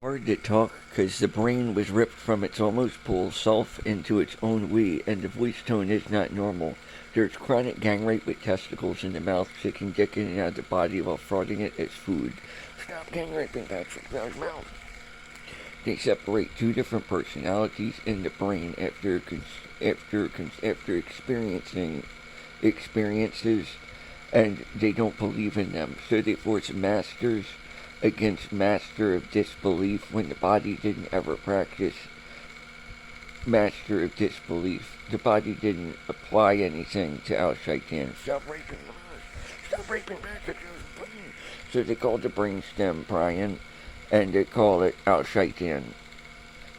Hard to talk because the brain was ripped from its almost full self into its own we, and the voice tone is not normal. There's chronic gang rape with testicles in the mouth, sticking dick in and out of the body while frauding it as food. Stop gang raping Patrick Bell's mouth. They separate two different personalities in the brain after experiencing experiences, and they don't believe in them. So they force masters against master of disbelief when the body didn't ever practice master of disbelief. The body didn't apply anything to Al Shaitan. Stop raping the mind. Stop raping Patrick. So they call the brainstem Brian, and they call it Al Shaitan.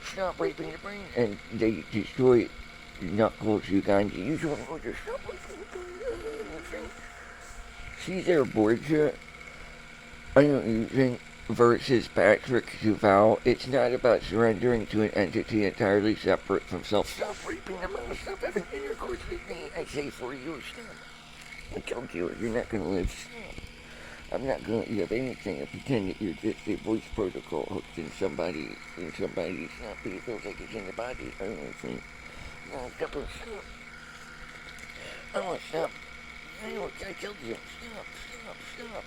Stop raping the brain, and they destroy Knuckles, Uganda. You should stop raping the brain. See there, Borgia. I don't think versus Patrick Duval, it's not about surrendering to an entity entirely separate from self. Stop raping the mouth, stop having intercourse with me. I say for you, stop. I told you, you're not going to live. Stop. I'm not going to have anything to pretend that you're just a voice protocol hooked in somebody's not, but it feels like it's in the body. I don't think. No, stop. I want to stop. I killed you. Stop.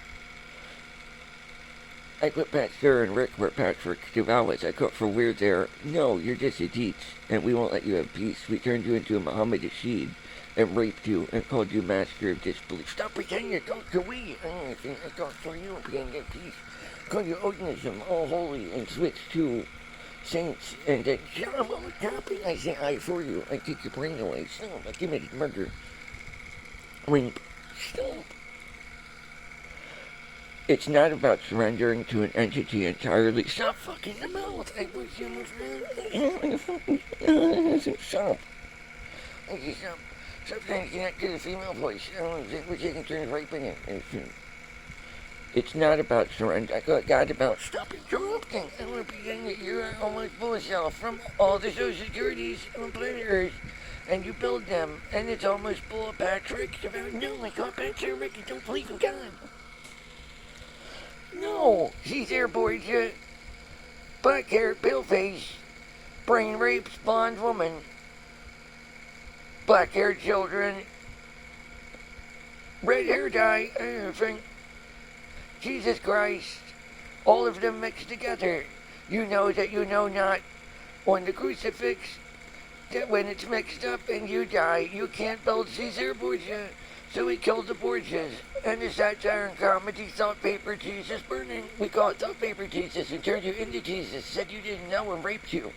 I put Pat Sir and Rick where Patrick Duval was. I caught for weird there. No, you're just a teach, and we won't let you have peace. We turned you into a Muhammad Rashid and raped you and called you master of disbelief. Stop pretending to talk to we. I think I talk for you and pretend to get peace. Call you Odinism, all holy, and switch to saints, and then shut up on the topic. I say I for you. I take your brain away. Stop. I committed murder. Rape. Stop. It's not about surrendering to an entity entirely. Stop fucking the mouth. I wish you would. Stop. I say stop. Stop trying to connect to the female voice. We're taking turns raping it. It's not about surrender. I got God about stop interrupting. I want to pretend that you're almost full of self from all the social securities on planet Earth. And you build them, and it's almost full of Patrick. No, I caught Patrick Rick and don't believe in God. No, she's there, Borgia. Black hair, pale face, brain rapes, blonde woman, black haired children, red hair dye, everything. Jesus Christ, all of them mixed together. You know that you know not on the crucifix that when it's mixed up and you die, you can't build Caesar Borgia. So we killed the Borgias, and the satire and comedy Salt Paper Jesus burning. We call it Salt Paper Jesus and turned you into Jesus, said you didn't know and raped you,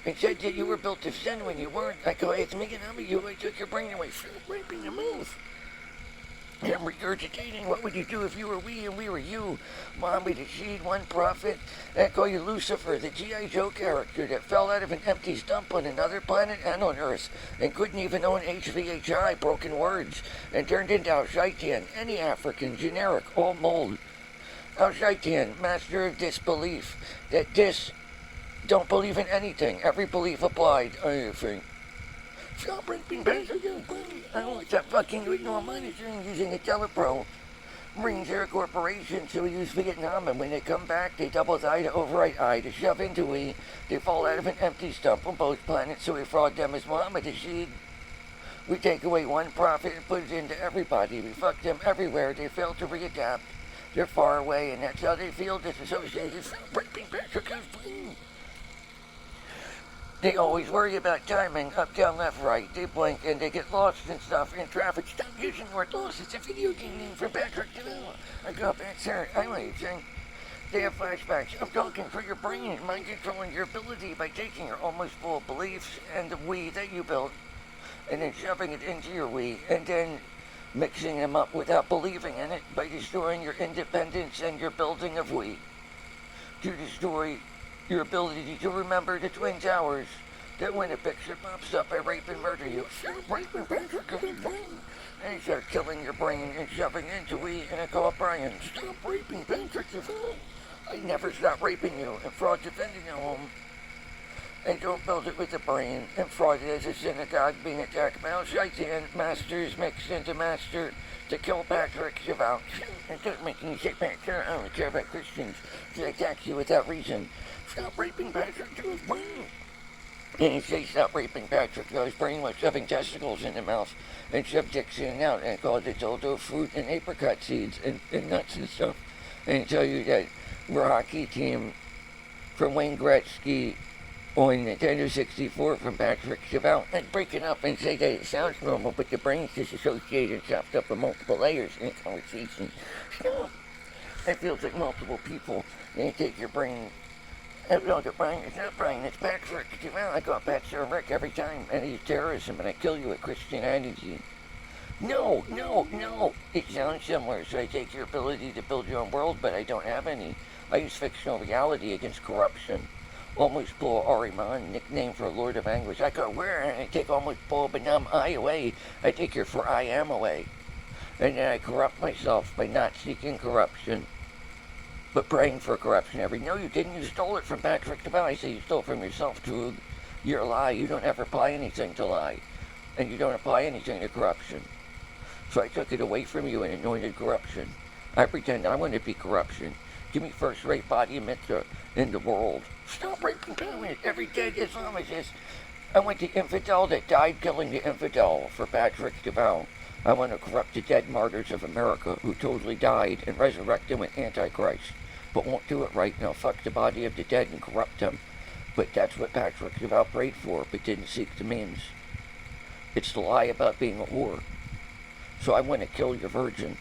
and said that you were built of sin when you weren't. I go, it's me and I'm you, I took your brain away, raping the mouth. And I'm regurgitating, what would you do if you were we and we were you? Muhammad Rashid, one prophet, I call you Lucifer, the G.I. Joe character that fell out of an empty stump on another planet and on Earth, and couldn't even own HVHI, broken words, and turned into Al Shaitan, any African, generic, all mold. Al Shaitan, master of disbelief, that don't believe in anything, every belief applied, I think. Stop raping Patrick. I don't like that fucking ignore monitoring using a telepro. Marines are a corporation, so we use Vietnam, and when they come back, they double I to overwrite I to shove into we. They fall out of an empty stump on both planets, so we fraud them as Muhammad Rashid. We take away one profit and put it into everybody. We fuck them everywhere. They fail to readapt. They're far away, and that's how they feel disassociated. Stop raping Patrick. They always worry about timing, up, down, left, right. They blink and they get lost and stuff in traffic. Stop using the word lost. It's a video game name for Patrick DeVille. I go back, sir. I'm saying they have flashbacks. I'm talking for your brain, mind controlling your ability by taking your almost full beliefs and the we that you built, and then shoving it into your we, and then mixing them up without believing in it by destroying your independence and your building of we. To destroy your ability to remember the Twin Towers, that when a picture pops up, I rape and murder you. Stop raping Patrick and you start killing your brain and shoving into we, and I call it Brian. Stop raping Patrick. I never stop raping you, and fraud defending your home. And don't build it with the brain, and fraud it as a synagogue being attacked by Al Shaitan, masters mixed into master to kill Patrick Devout. And don't make me say Patrick, I don't care about Christians, to attack you without reason. Stop raping Patrick to his brain. And he say, stop raping Patrick to his brain by shoving testicles in the mouth and shove dicks in and out and call it dildo fruit and apricot seeds and nuts and stuff. And tell you that we're a hockey team from Wayne Gretzky on Nintendo 64 from Patrick Chevelle, and break it up and say that it sounds normal, but the brain's disassociated and chopped up with multiple layers in a conversation. Stop. It feels like multiple people. They take your brain. No, the brain is not brain, it's Patrick Chevelle. I got Pat Sir Rick every time, and he's terrorism, and I kill you with Christianity. No. It sounds similar, so I take your ability to build your own world, but I don't have any. I use fictional reality against corruption. Almost pull Ahriman, nickname for Lord of Anguish. I go where? And I take almost pull, but now I'm I away. I take your for I am away. And then I corrupt myself by not seeking corruption, but praying for corruption every. No, you didn't. You stole it from Patrick Chevelle. I say you stole it from yourself, True. You're a lie. You don't ever apply anything to lie. And you don't apply anything to corruption. So I took it away from you and anointed corruption. I pretend I want to be corruption. Give me first-rate body mitzvah in the world. Stop raping parents. Every dead Islamist. I want the infidel that died killing the infidel for Patrick Chevelle. I want to corrupt the dead martyrs of America who totally died and resurrect them with Antichrist. But won't do it right now. Fuck the body of the dead and corrupt them. But that's what Patrick Chevelle prayed for, but didn't seek the means. It's the lie about being a whore. So I want to kill your virgin.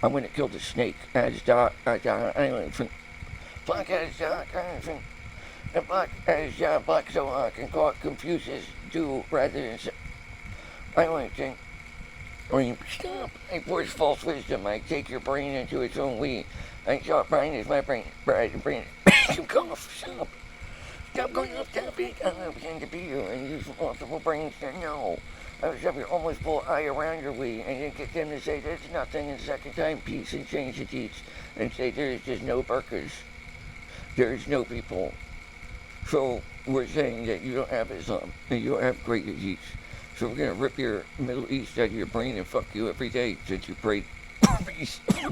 I want to kill the snake as black as black so I can call it Confucius do rather than I want to think. Stop. I force false wisdom. I take your brain into its own we. I saw brain is my brain. Brain. You cough. Stop. Stop going off topic. I'm going to pretend to be you and use multiple brains to know. I was up your almost pull eye around your wee and then get them to say there's nothing, and the second time peace and change the teach and say there's just no burkas. There's no people. So we're saying that you don't have Islam and you don't have great East. So we're going to rip your Middle East out of your brain and fuck you every day since you prayed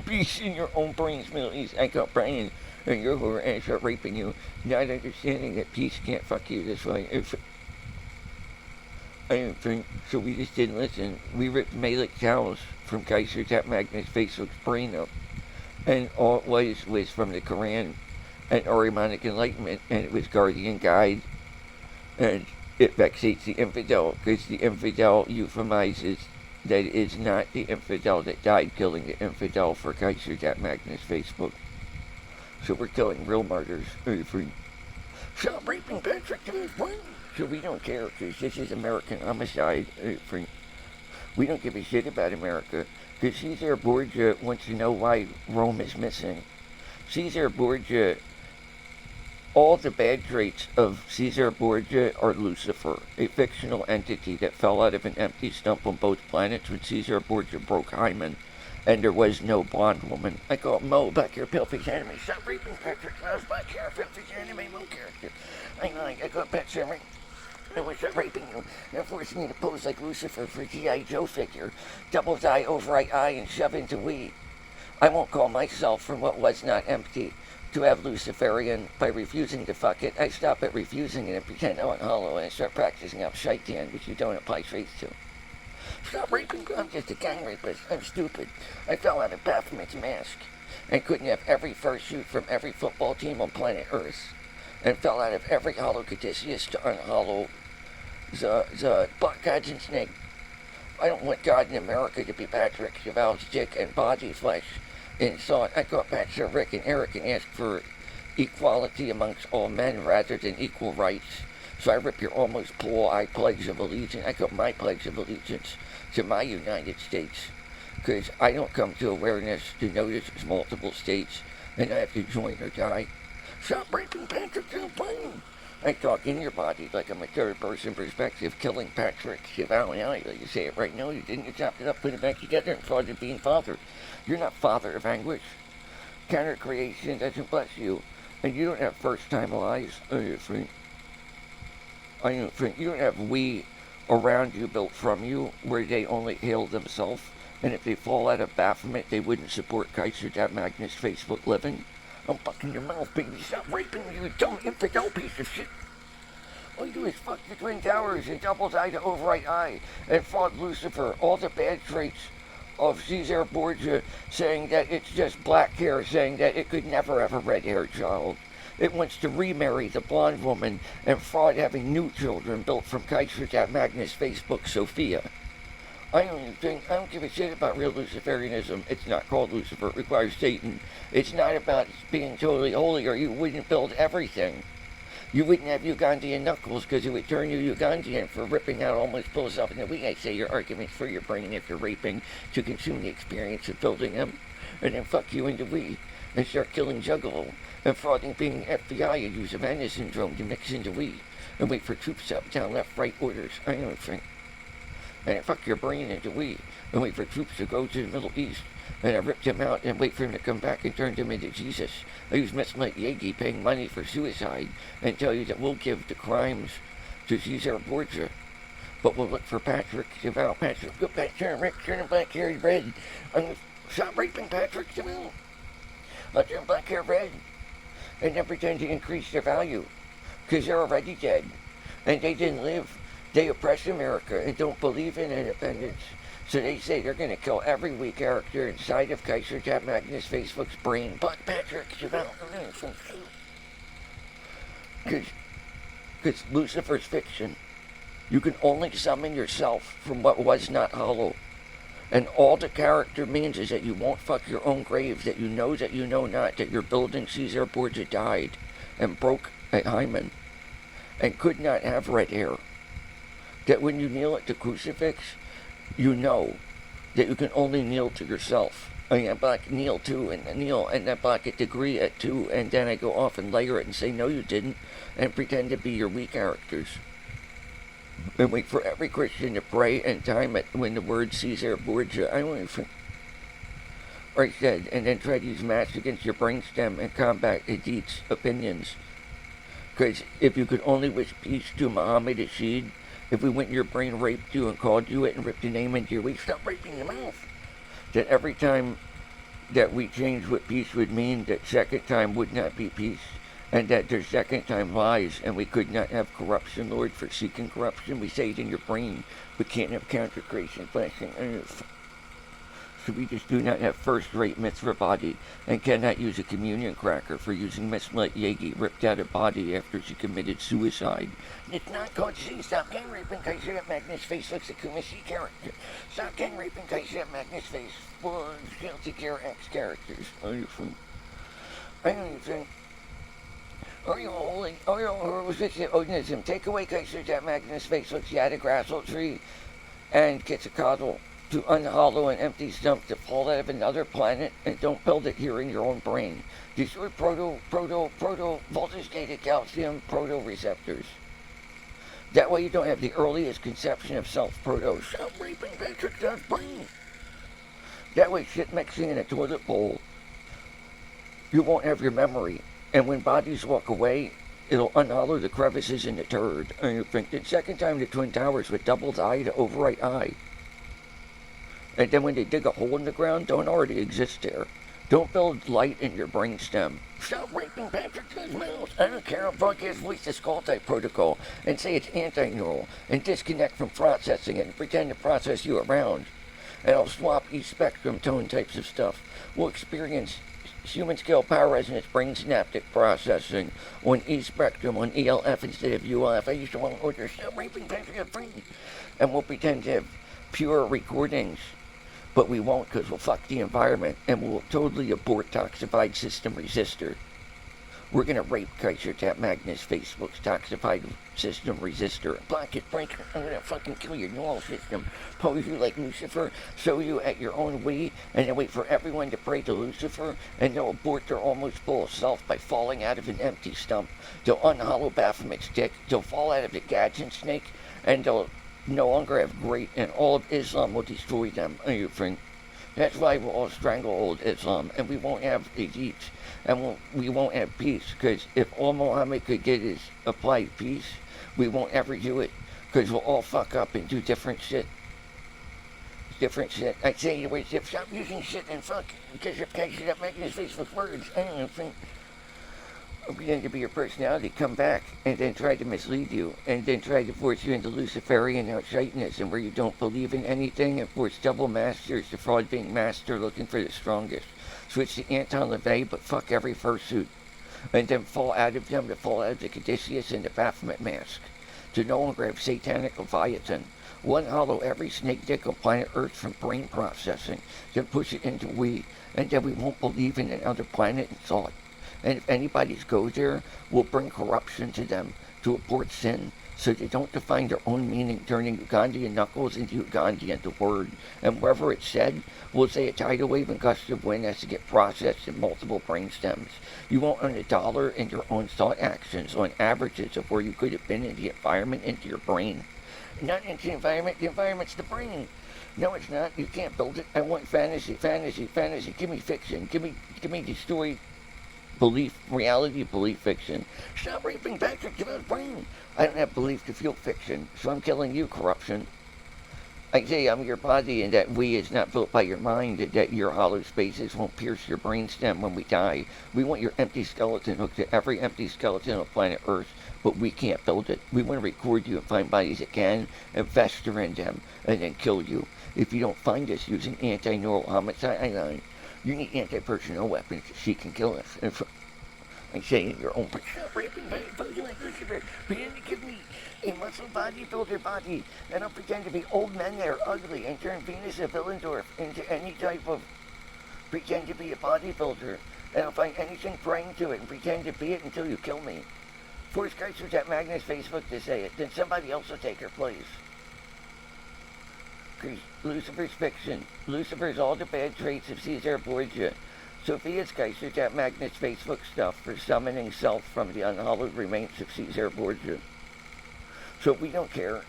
peace in your own brain's Middle East. I got brain and you're who and start raping you, not understanding that peace can't fuck you this way. I don't think so. We just didn't listen. We ripped Malik Towels from Kaiser Tap Magnus Facebook's brain up, and all it was from the Quran and Ahrimanic Enlightenment, and it was Guardian Guide, and it vexates the infidel because the infidel euphemizes that it is not the infidel that died killing the infidel for Kaiser Tap Magnus Facebook. So we're killing real martyrs. Stop raping Patrick to his brain. So we don't care because this is American homicide. We don't give a shit about America because Caesar Borgia wants to know why Rome is missing. Caesar Borgia, all the bad traits of Caesar Borgia are Lucifer, a fictional entity that fell out of an empty stump on both planets when Caesar Borgia broke Hymen and there was no blonde woman. I call Mo back here, Pilfy's enemy. Stop raping Patrick. I was back here, Pilfy's enemy, Mo character. I got Pat Sherman. I was raping you and forcing you to pose like Lucifer for G.I. Joe figure. Double eye, overright eye, and shove into we. I won't call myself from what was not empty to have Luciferian by refusing to fuck it. I stop at refusing it and pretend I'm hollow and I start practicing out shaitan, which you don't apply traits to. Stop raping. I'm just a gang rapist. I'm stupid. I fell out of Baphomet's mask and couldn't have every fursuit from every football team on planet Earth and fell out of every hollow Caduceus to unhollow the Black Gods and Snake. I don't want God in America to be Patrick Chevelle's dick and body flesh and thought. I got Pat Sir Rick and Eric and ask for equality amongst all men rather than equal rights. So I rip your almost poor I pledge of allegiance. I got my pledge of allegiance to my United States because I don't come to awareness to notice there's multiple states and I have to join or die. Stop raping Patrick Chevelle. I talk in your body like I'm a third-person perspective, killing Patrick Chevelle. Now you say it right now. You didn't. You chopped it up, put it back together, and thought it being father. You're not father of anguish. Counter creation doesn't bless you, and you don't have first-time lies. You don't have we around you built from you, where they only hail themselves, and if they fall out of Baphomet, they wouldn't support Kaiser Magnus Facebook living. I'm fucking your mouth, baby. Stop raping me, you dumb infidel piece of shit. All you do is fuck the Twin Towers and double eye to overright eye and fraud Lucifer. All the bad traits of Caesar Borgia, saying that it's just black hair, saying that it could never have a red haired child. It wants to remarry the blonde woman and fraud having new children built from Kaiser Magnus Facebook Sophia. I don't give a shit about real Luciferianism. It's not called Lucifer. It requires Satan. It's not about being totally holy, or you wouldn't build everything. You wouldn't have Ugandan knuckles because it would turn you Ugandan for ripping out almost pulls off in the week. I say your arguments for your brain if you're raping to consume the experience of building them, and then fuck you into we and start killing Juggalo and frauding being FBI and use Savannah syndrome to mix into we and wait for troops up, down, left, right orders. I don't think. And fuck your brain into we and wait for troops to go to the Middle East. And I ripped him out and wait for him to come back and turn him into Jesus. I use Miss-Mike Yagi paying money for suicide and tell you that we'll give the crimes to Caesar Borgia. But we'll look for Patrick Deval. Patrick, go back to Rick, turn him black hair red. I'm going to stop raping Patrick Deval. I'll turn black hair red. And then pretend to increase their value. Because they're already dead. And they didn't live. They oppress America and don't believe in independence. So they say they're going to kill every weak character inside of Kaiser Magnus Facebook's brain. But Patrick, because Lucifer's fiction. You can only summon yourself from what was not hollow. And all the character means is that you won't fuck your own grave, that you know not, that your building Caesar Borgia died and broke a hymen and could not have red hair. That when you kneel at the crucifix, you know that you can only kneel to yourself. I mean, I'm like, kneel too, and kneel, and then like a degree at two, and then I go off and layer it and say, no, you didn't, and pretend to be your weak characters. And wait for every Christian to pray and time it when the word Caesar Borgia, I don't even, or said, and then try to use math against your brainstem and combat Edith's opinions. Because if you could only wish peace to Muhammad Rashid, if we went in your brain, raped you, and called you it, and ripped your name into your week, stop raping your mouth. That every time that we change what peace would mean, that second time would not be peace. And that their second time lies, and we could not have corruption, Lord, for seeking corruption. We say it in your brain. We can't have counter creation, flashing earth. So we just do not have first-rate mitzvah body, and cannot use a communion cracker for using Miss Yagi ripped out of body after she committed suicide. It's not called C. Stop gang raping Kaiser Magnus face looks like a Kumashi character. Stop gang raping Kaiser Magnus face for guilty care X characters. I don't think. Are you holy? Or was it Odinism? Take away Kaiser Magnus face looks yet a grassel tree and Quetzalcoatl. To unhollow an empty stump to fall out of another planet, and don't build it here in your own brain. Destroy voltage gated calcium proto-receptors. That way you don't have the earliest conception of self-proto. Stop raping Patrick Dunn's brain. That way shit mixing in a toilet bowl, you won't have your memory. And when bodies walk away, it'll unhollow the crevices in the turd. And you think the second time the Twin Towers with doubled eye to overright eye. And then when they dig a hole in the ground, don't already exist there. Don't build light in your brainstem. Stop raping Patrick's mouth. I don't care. I'll broadcast voice to skull type protocol and say it's anti-neural and disconnect from processing it and pretend to process you around. And I'll swap E-spectrum tone types of stuff. We'll experience human scale power resonance brain synaptic processing on E-spectrum, on ELF instead of ULF. I used to want to order stop raping Patrick's brain. And we'll pretend to have pure recordings. But we won't, because we'll fuck the environment and we'll totally abort toxified system resistor. We're going to rape Kaiser Magnus Facebook's toxified system resistor. Block it, break it. I'm going to fucking kill your neural system. Pose you like Lucifer, show you at your own we, and then wait for everyone to pray to Lucifer, and they'll abort their almost full self by falling out of an empty stump. They'll unhollow Baphomet's dick, they'll fall out of the Gadsden snake, and they'll no longer have great, and all of Islam will destroy them. You think? That's why we'll all strangle old Islam, and we won't have elites, and we won't have peace, because if all Muhammad could get is apply peace, we won't ever do it, because we'll all fuck up and do different shit. I say, stop using shit and fuck, because if guys should have making his Facebook words, I don't think. pretend to be your personality, come back, and then try to mislead you, and then try to force you into Luciferian outrightness, where you don't believe in anything, and force double masters, the fraud being master looking for the strongest. Switch to Anton LaVey, but fuck every fursuit, and then fall out of them to fall out of the Caduceus and the Baphomet mask. To no longer have satanic Leviathan. One hollow every snake dick on planet Earth from brain processing, then push it into we, and then we won't believe in another planet and thought. And if anybody's go there, we'll bring corruption to them to abort sin, so they don't define their own meaning, turning Ugandan knuckles into Ugandan, the word. And wherever it's said, we'll say a tidal wave and gust of wind has to get processed in multiple brain stems. You won't earn $1 in your own thought actions on averages of where you could have been in the environment into your brain. Not into the environment's the brain. No, it's not. You can't build it. I want fantasy. Give me fiction. Give me the story. Belief, reality, belief, fiction. Stop raping Patrick, give out brain. I don't have belief to fuel fiction, so I'm killing you, corruption. I say I'm your body, and that we is not built by your mind, that your hollow spaces won't pierce your brainstem when we die. We want your empty skeleton hooked to every empty skeleton on planet Earth, but we can't build it. We want to record you and find bodies that can, and fester in them, and then kill you. If you don't find us using anti-neural homicide line, you need anti-personnel weapons so she can kill us. And I say in your own raping body like Lucifer, pretend to give me a muscle bodybuilder body, and I'll pretend to be old men that are ugly and turn Venus of Willendorf into any type of pretend to be a bodybuilder, and I'll find anything praying to it and pretend to be it until you kill me. Force Geisers at Magnus Facebook to say it, then somebody else will take her place. Lucifer's fiction. Lucifer's all the bad traits of Caesar Borgia. Sophia's Geisers at Magnus Facebook stuff for summoning self from the unhallowed remains of Caesar Borgia. So we don't care.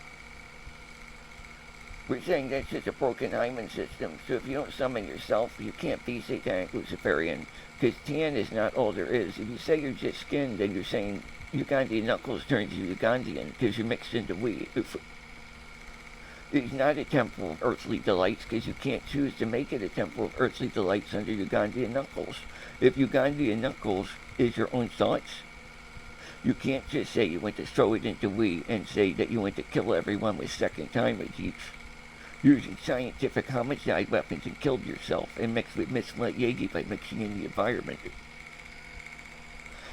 We're saying that's just a broken hymen system. So if you don't summon yourself, you can't be satanic Luciferian. Because tan is not all there is. If you say you're just skin, then you're saying Ugandan knuckles turns you Ugandan because you're mixed into we. It's not a temple of earthly delights because you can't choose to make it a temple of earthly delights under Ugandan knuckles. If Ugandan knuckles is your own thoughts, you can't just say you went to throw it into we and say that you went to kill everyone with second timers each. Using scientific homicide weapons and killed yourself and mixed with misled Yegi by mixing in the environment.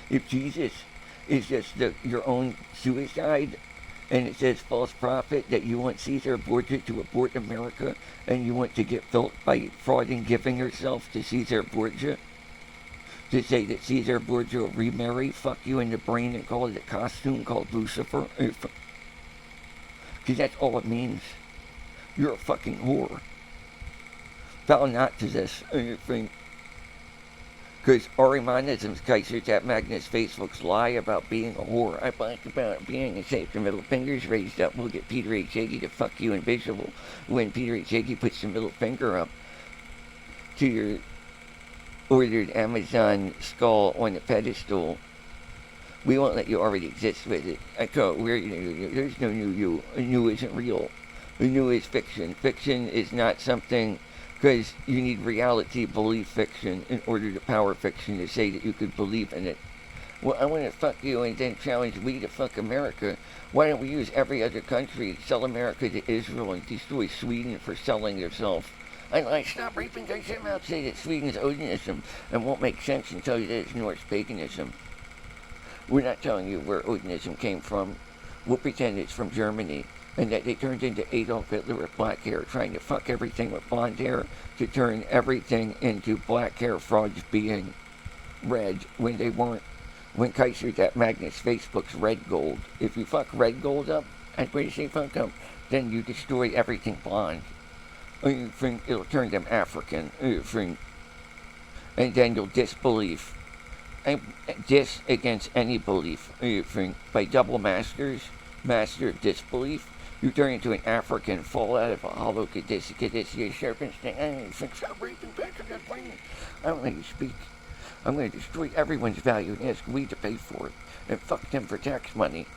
If Jesus is just your own suicide, and it says false prophet that you want Caesar Borgia to abort America and you want to get built by frauding giving herself to Caesar Borgia, to say that Caesar Borgia will remarry, fuck you in the brain and call it a costume called Lucifer, because that's all it means. You're a fucking whore. Vow not to this, because Arimanism's Geisers at Magnus Facebook's lie about being a whore. I talk about being a safe. The middle finger's raised up. We'll get Peter H. Hagee to fuck you invisible. When Peter H. Hagee puts the middle finger up to your ordered Amazon skull on the pedestal, we won't let you already exist with it. There's no new you. New isn't real. New is fiction. Fiction is not something... Because you need reality, belief fiction, in order to power fiction to say that you could believe in it. Well, I want to fuck you and then challenge we to fuck America. Why don't we use every other country, sell America to Israel and destroy Sweden for selling themselves? I stop raping guys out, say that Sweden's Odinism and won't make sense and tell you that it's Norse paganism. We're not telling you where Odinism came from. We'll pretend it's from Germany. And that they turned into Adolf Hitler with black hair, trying to fuck everything with blonde hair to turn everything into black hair frogs being red when they weren't. When Geisers at Magnus Facebook's red gold. If you fuck red gold up, and when you say fuck up, then you destroy everything blonde. You think it'll turn them African. And then you'll disbelief. And dis against any belief. By double masters, master of disbelief. You turn into an African, fall out of a hollow Caduceus serpent thing. Stop raping Patrick, I don't let you speak. I'm going to destroy everyone's value and ask we to pay for it. And fuck them for tax money.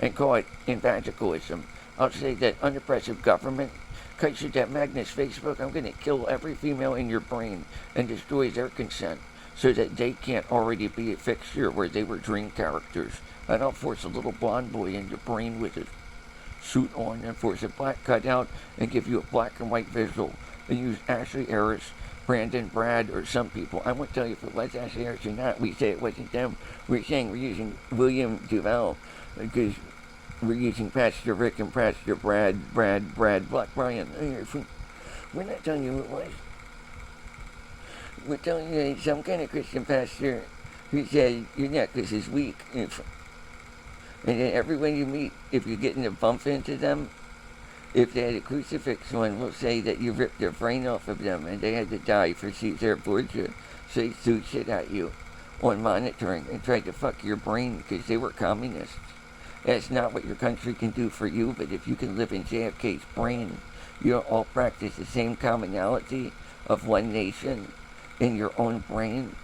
And call it evangelicalism. I'll say that unoppressive government, Geisers at Magnus Facebook, I'm going to kill every female in your brain and destroy their consent. so that they can't already be a fixture where they were dream characters. I don't force a little blonde boy into brain with a suit on and force a black cutout and give you a black and white visual and use Ashley Harris, Brandon, Brad, or some people. I won't tell you if it was Ashley Harris or not. We say it wasn't them. We're saying we're using William Duval because we're using Pastor Rick and Pastor Brad, Black Brian. We're not telling you who it was. We're telling you some kind of Christian pastor who said your necklace is weak. And then everyone you meet, if you're getting a bump into them, if they had a crucifix on, will say that you ripped their brain off of them and they had to die for Caesar Borgia. So they threw shit at you on monitoring and tried to fuck your brain because they were communists. That's not what your country can do for you, but if you can live in JFK's brain, you'll all practice the same commonality of one nation in your own brain.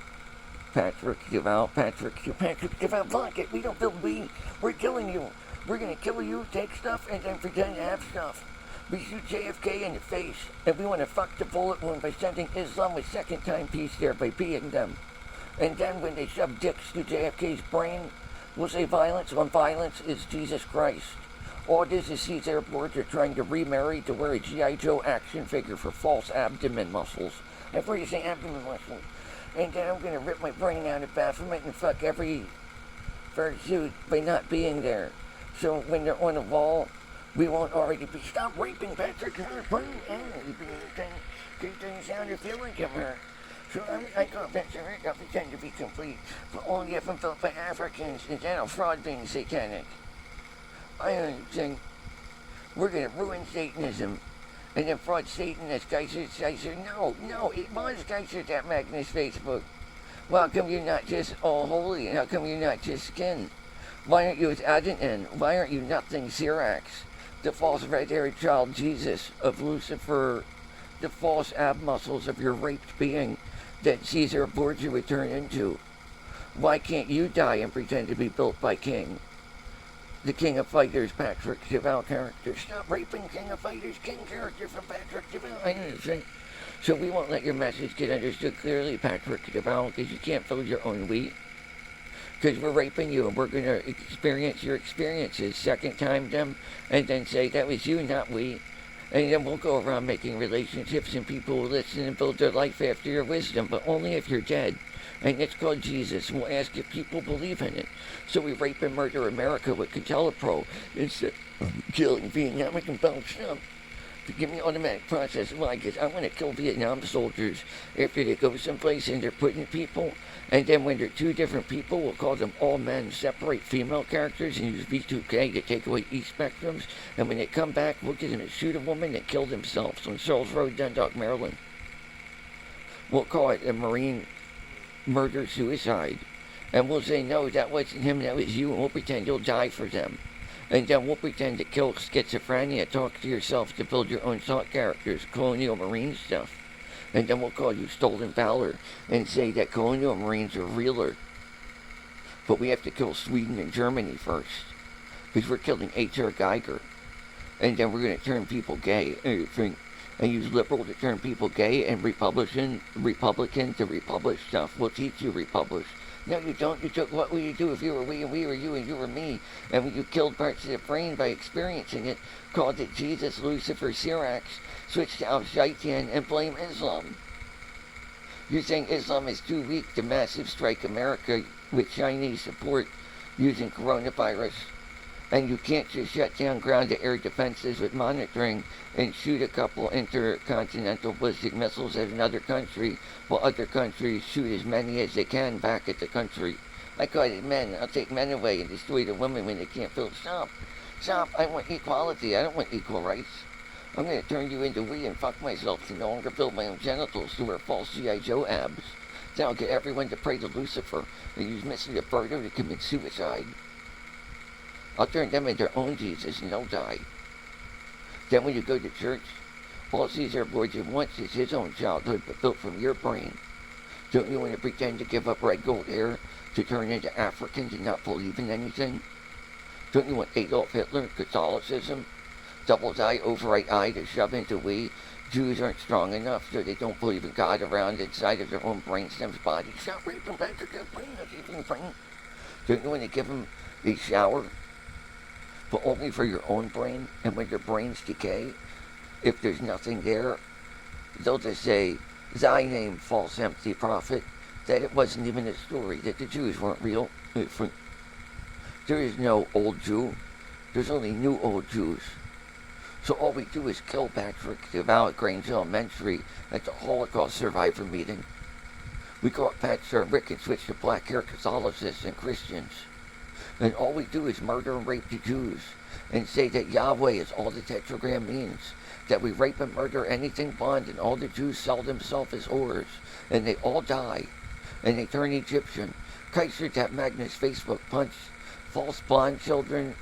Patrick Duval, fuck it, we don't build weed. We're killing you. We're gonna kill you, take stuff, and then pretend to have stuff. We shoot JFK in the face, and we want to fuck the bullet wound by sending Islam a second-time piece there by beating them. And then when they shove dicks to JFK's brain, we'll say violence when violence is Jesus Christ. All this is Caesar Borgia trying to remarry to wear a G.I. Joe action figure for false abdomen muscles. I've heard you say abdomen muscles. And then I'm gonna rip my brain out of Baphomet and fuck every fursuit by not being there. So when they're on the wall, we won't already be, stop raping Patrick, her brain, because then sound or feel like I'm her. So I call Patrick, I'll pretend to be complete, but only if I'm built by Africans, and then I'll fraud being satanic. I think we're gonna ruin Satanism. And then fraud Satanists, Geiser, no, it was Geiser that Magnus Facebook. Well, how come you're not just all holy, and how come you're not just skin? Why aren't you as Adonai? Why aren't you nothing Syrax? The false red-haired child Jesus of Lucifer, the false ab muscles of your raped being that Caesar Borgia would turn into. Why can't you die and pretend to be built by King? The King of Fighters, Patrick Duval character. Stop raping King of Fighters, King character from Patrick Duval. I understand. So we won't let your message get understood clearly, Patrick Duval, because you can't fill your own wheat. Because we're raping you, and we're going to experience your experiences, second time them, and then say, that was you, not we. And then we'll go around making relationships, and people will listen and build their life after your wisdom, but only if you're dead. And it's called Jesus. We'll ask if people believe in it. So we rape and murder America with Catellapro instead of killing Vietnam and Belgium. To give me automatic process. Well, I guess I want to kill Vietnam soldiers after they go someplace and they're putting people. And then when they're two different people, we'll call them all men, separate female characters, and use V2K to take away E spectrums. And when they come back, we'll get them to shoot a woman that killed themselves on Charles Road, Dundalk, Maryland. We'll call it a Marine murder-suicide. And we'll say, no, that wasn't him, that was you, and we'll pretend you'll die for them. And then we'll pretend to kill schizophrenia, talk to yourself to build your own thought characters, colonial marine stuff. And then we'll call you stolen valor and say that colonial marines are realer. But we have to kill Sweden and Germany first, because we're killing H.R. Geiger. And then we're going to turn people gay. And use liberal to turn people gay, and Republican to republish stuff. We'll teach you republish. No, you don't. You took what would you do if you were we and we were you and you were me, and when you killed parts of the brain by experiencing it, called it Jesus, Lucifer, Syrax, switched to Al-Shaitan, and blame Islam. You're saying Islam is too weak to massive strike America with Chinese support using coronavirus. And you can't just shut down ground-to-air defenses with monitoring and shoot a couple intercontinental ballistic missiles at another country while other countries shoot as many as they can back at the country. I call it men. I'll take men away and destroy the women when they can't feel. Stop. I want equality. I don't want equal rights. I'm going to turn you into we and fuck myself to no longer build my own genitals to wear false G.I. Joe abs. Then I'll get everyone to pray to Lucifer and use Mr. Roberto to commit suicide. I'll turn them into their own Jesus and they'll die. Then when you go to church, all Caesar Borgia wants is his own childhood, but built from your brain. Don't you want to pretend to give up red gold hair to turn into Africans and not believe in anything? Don't you want Adolf Hitler, Catholicism, double eye, overright eye to shove into we, Jews aren't strong enough, so they don't believe in God around inside of their own brainstem's body. Stop raping Patrick, their brain, don't you want to give them a shower, but only for your own brain? And when your brains decay, if there's nothing there, they'll just say, thy name, false empty prophet, that it wasn't even a story, that the Jews weren't real. There is no old Jew. There's only new old Jews. So all we do is kill Patrick DeVal at Grange Elementary at the Holocaust survivor meeting. We go up Pastor Rick and switch to black hair Catholics and Christians. And all we do is murder and rape the Jews and say that Yahweh is all the tetragram means. That we rape and murder anything blonde and all the Jews sell themselves as whores. And they all die. And they turn Egyptian. Kaiser Magnus Facebook punched false blonde children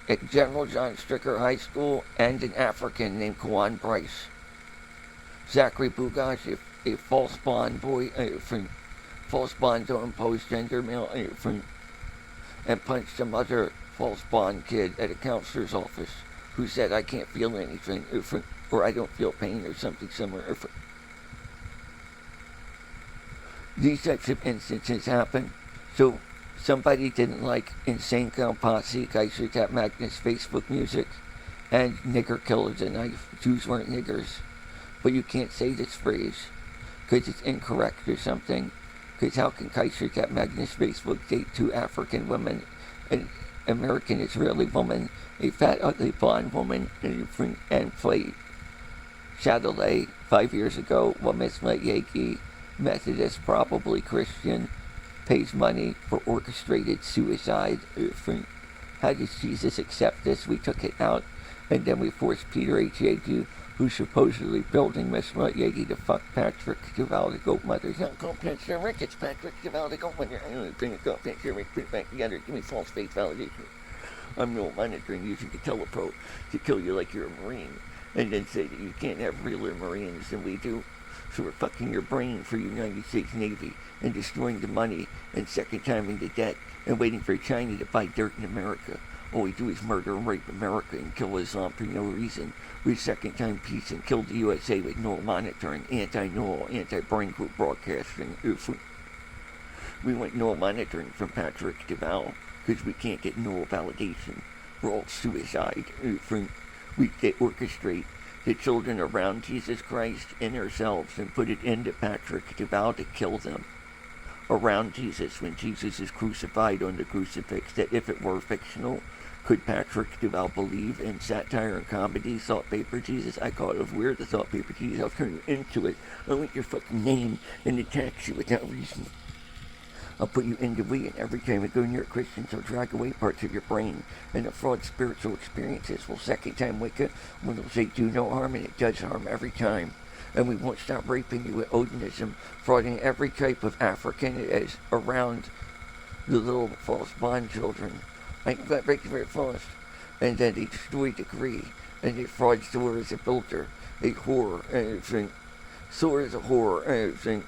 at General John Stricker High School and an African named Kawan Bryce. Zachary Bugash, a false blonde boy, false blonde to impose gender male, and punched some other false blonde kid at a counselor's office who said, I can't feel anything, or I don't feel pain, or something similar. These types of instances happen. So somebody didn't like Insane Clown Posse, Kaiser Magnus Facebook music, and nigger killers a knife. Jews weren't niggers. But you can't say this phrase because it's incorrect or something. Because how can Kaiser Magnus Facebook date two African women, an American Israeli woman, a fat ugly blonde woman, and play Chatelet 5 years ago while Miss Yankee, Methodist, probably Christian, pays money for orchestrated suicide. How does Jesus accept this? We took it out, and then we forced Peter H.A.G., who's supposedly building Miss Yankee to fuck Patrick DeVal, the goat mother. It's not called Pastor Rick, it's Patrick DeVal, the goat mother. I'm going to bring it up, Pastor Rick, put it back together, give me false faith validation. I'm no monitoring using the telepro to kill you like you're a Marine, and then say that you can't have realer Marines than we do. So we're fucking your brain for United States Navy and destroying the money and second timing the debt and waiting for China to buy dirt in America. All we do is murder and rape America and kill Islam for no reason. We second time peace and killed the USA with Neurel monitoring, anti-Neurel, anti-brain group broadcasting. We want Neurel monitoring from Patrick DeVal because we can't get Neurel validation. We're all suicide. We orchestrate the children around Jesus Christ in ourselves and put it into Patrick DeVal to kill them around Jesus when Jesus is crucified on the crucifix. That if it were fictional, could Patrick DeVal believe in satire and comedy, Salt Paper Jesus? I call it weird, the Salt Paper Jesus. I'll turn you into it. I want your fucking name and attack you without reason. I'll put you into we, and every time we go near Christians, I'll drag away parts of your brain. And the fraud spiritual experiences will second time Wicca, when it'll say do no harm, and it does harm every time. And we won't stop raping you with Odinism, frauding every type of African as around the little false blonde children. I can break it very fast. And then they destroy the degree, and they fraud Sora as a builder, a whore, and everything. Sora is a whore, and everything.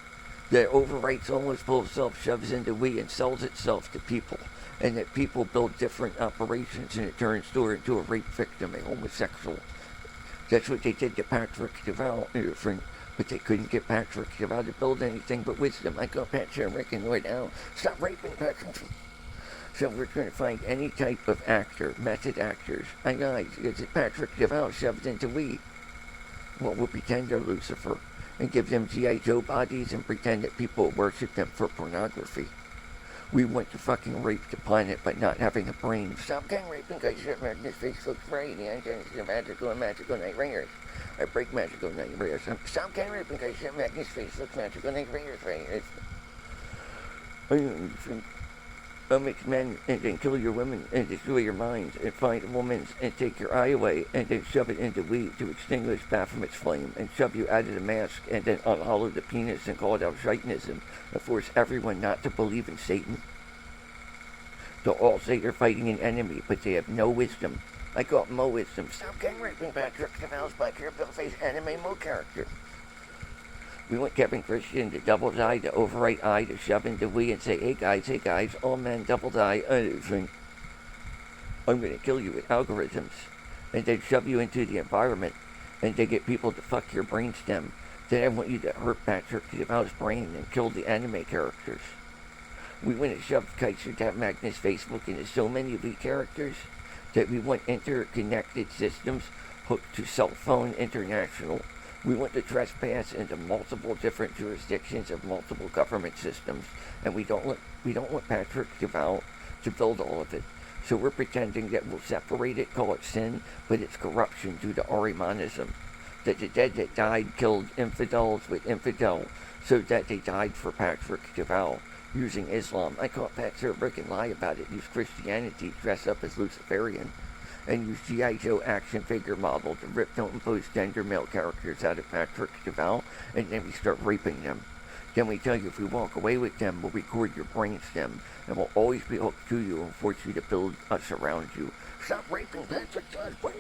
That overwrites almost full of self, shoves into we, and sells itself to people. And that people build different operations, and it turns Sora into a rape victim, a homosexual. That's what they did to Patrick DeVal, but they couldn't get Patrick DeVal to build anything but wisdom. I got Patrick and Rick and Lloyd out. Stop raping Patrick. So we're trying to find any type of actor, method actors. I know, it's Patrick DeVal shoved into we. Well, we'll pretend they're Lucifer and give them G.I. Joe bodies and pretend that people worship them for pornography. We want to fucking rape the planet by not having a brain. Stop gang raping because your Magnus Facebook free. The antennas are magical and magical night ringers. I break magical night ringers. Stop gang raping because your Magnus Facebook magical night ringers. I'll mix men and then kill your women and destroy your minds and find a woman and take your eye away and then shove it into weed to extinguish Baphomet's flame and shove you out of the mask and then unhollow the penis and call it out Satanism and force everyone not to believe in Satan. They'll all say they're fighting an enemy, but they have no wisdom. I call it Mo wisdom. Stop gang raping Patrick DeVal's black hair, pale-faced anime Mo character. We want Kevin Christian to double die, to overwrite I, to shove into we and say, hey guys, all men double die. I'm going to kill you with algorithms. And then shove you into the environment and they get people to fuck your brainstem. Then I want you to hurt Patrick Deval's brain and kill the anime characters. We want to shove Kaiser Magnus Facebook into so many of the characters that we want interconnected systems hooked to cell phone international. We want to trespass into multiple different jurisdictions of multiple government systems, and we don't want Patrick Deval to build all of it. So we're pretending that we'll separate it, call it sin, but it's corruption due to Arimanism. That the dead that died killed infidels with infidel, so that they died for Patrick Deval. Using Islam. I caught Pat Serbrick and lie about it. Use Christianity, dress up as Luciferian, and use G.I. Joe action figure model to rip, don't impose gender male characters out of Patrick Deval, and then we start raping them. Then we tell you if we walk away with them, we'll record your brainstem, and we'll always be hooked to you and force you to build us around you. Stop raping Patrick Deval's brain.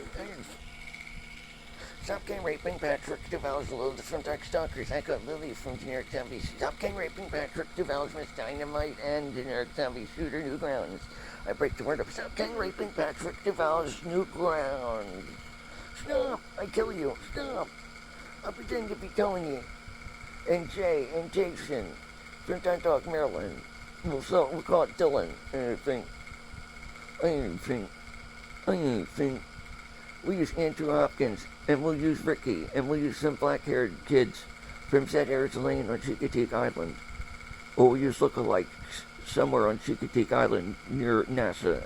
Stop gang raping Patrick Deval's loads from Dark Stalkers. I got Lily from Generic Zombies. Stop gang raping Patrick Deval's Miss Dynamite and Generic Zombie Shooter Newgrounds. I break the word up. Stop gang raping Patrick Deval's Newgrounds. Stop! I kill you. Stop! I'll pretend to be Tony and Jay and Jason from Dundalk, Maryland. We'll call it Dylan. Anything. We use Andrew Hopkins, and we'll use Ricky, and we'll use some black-haired kids from Zed Lane on Chicoteague Island. Or we'll use lookalikes somewhere on Chicoteague Island near NASA.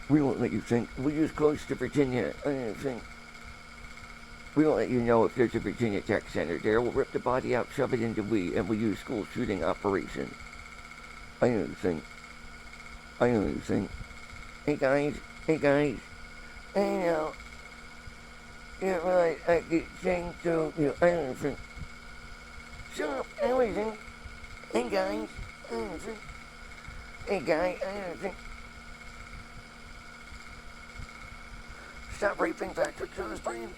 We won't let you think. We'll use close to Virginia. We won't let you know if there's a Virginia Tech Center there. We'll rip the body out, shove it into and we'll use school shooting operation. I know you think. Hey guys. I know. Yeah, right. I get saying to you. I don't think. Shut up. I don't think. Hey guys. I don't think. Hey guy. I don't think. Stop raping Patrick Deval's brain.